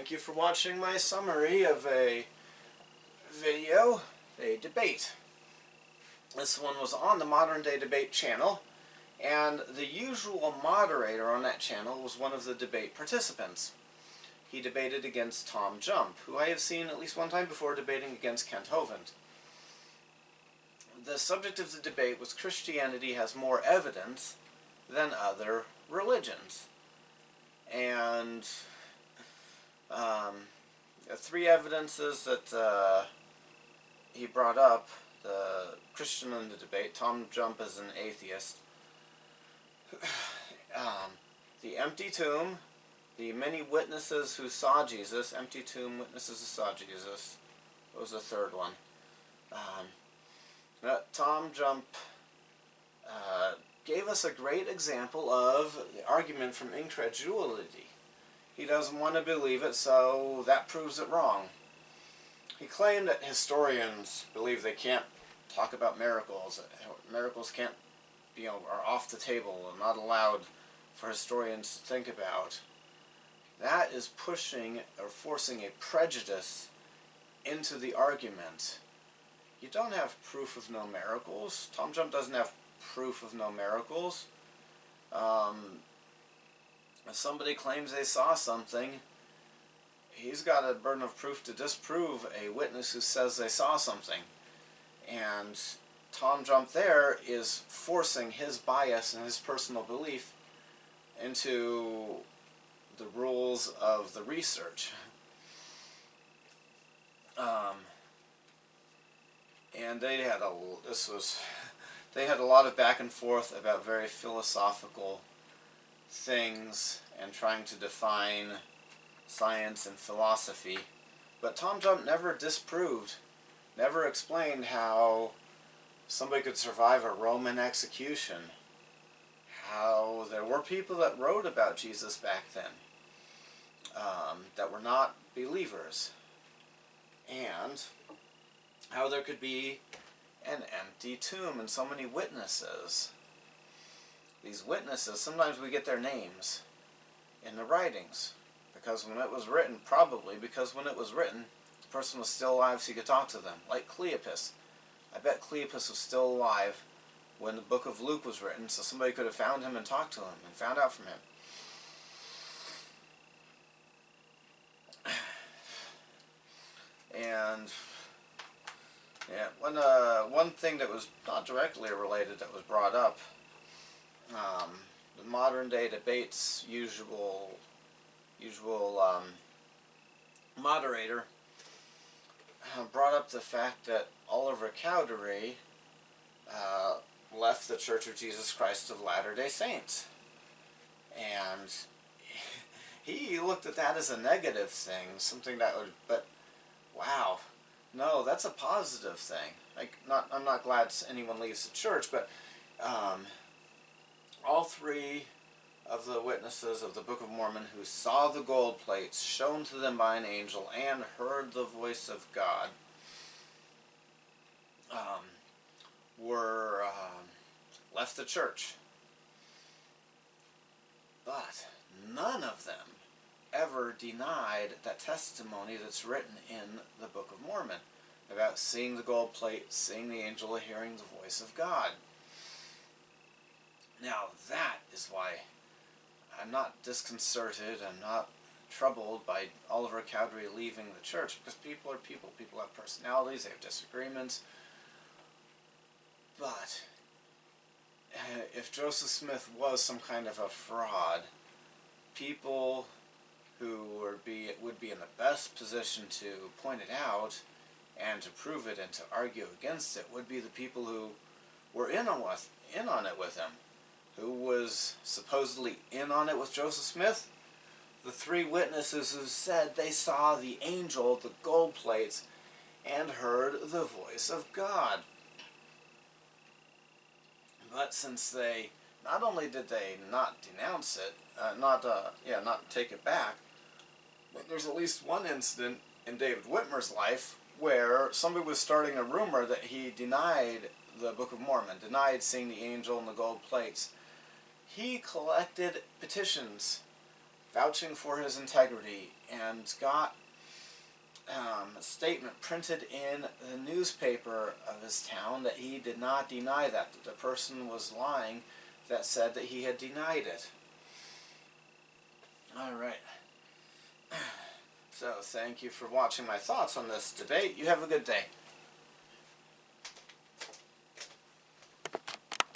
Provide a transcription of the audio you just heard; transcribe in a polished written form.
Thank you for watching my summary of a video, a debate. This one was on the Modern Day Debate channel, and the usual moderator on that channel was one of the debate participants. He debated against Tom Jump, who I have seen at least one time before debating against Kent Hovind. The subject of the debate was Christianity has more evidence than other religions. And the three evidences that he brought up, the Christian in the debate, Tom Jump is an atheist, the empty tomb, the many witnesses who saw Jesus, empty tomb, witnesses who saw Jesus, what was the third one? Tom Jump gave us a great example of the argument from incredulity. He doesn't want to believe it, so that proves it wrong. He claimed that historians believe they can't talk about miracles. Miracles can't, are off the table and not allowed for historians to think about. That is pushing or forcing a prejudice into the argument. You don't have proof of no miracles. Tom Jump doesn't have proof of no miracles. If somebody claims they saw something, he's got a burden of proof to disprove a witness who says they saw something. And Tom Jump there is forcing his bias and his personal belief into the rules of the research. And they had a lot of back and forth about very philosophical things and trying to define science and philosophy. But Tom Jump never disproved, never explained how somebody could survive a Roman execution, how there were people that wrote about Jesus back then that were not believers, and how there could be an empty tomb and so many witnesses. These witnesses, sometimes we get their names in the writings, because when it was written, probably because when it was written, the person was still alive so you could talk to them. Like Cleopas. I bet Cleopas was still alive when the book of Luke was written, so somebody could have found him and talked to him and found out from him. And yeah, one thing that was not directly related that was brought up, the modern day debates usual moderator brought up the fact that Oliver Cowdery left the Church of Jesus Christ of Latter-day Saints, and he looked at that as a negative thing, something that would, but wow, no, that's a positive thing. Like, I'm not glad anyone leaves the church, but all three of the witnesses of the Book of Mormon who saw the gold plates shown to them by an angel and heard the voice of God were left the church. But none of them ever denied that testimony that's written in the Book of Mormon about seeing the gold plate, seeing the angel, hearing the voice of God. Now that is why I'm not disconcerted, I'm not troubled by Oliver Cowdery leaving the church, because people are people. People have personalities, they have disagreements. But if Joseph Smith was some kind of a fraud, people who would be in the best position to point it out and to prove it and to argue against it would be the people who were in on it with him. Who was supposedly in on it with Joseph Smith? The three witnesses who said they saw the angel, the gold plates, and heard the voice of God. But since they, not only did they not denounce it, not take it back, but there's at least one incident in David Whitmer's life where somebody was starting a rumor that he denied the Book of Mormon, denied seeing the angel and the gold plates. He collected petitions vouching for his integrity, and got a statement printed in the newspaper of his town that he did not deny that the person was lying that said that he had denied it. Alright. So, thank you for watching my thoughts on this debate. You have a good day.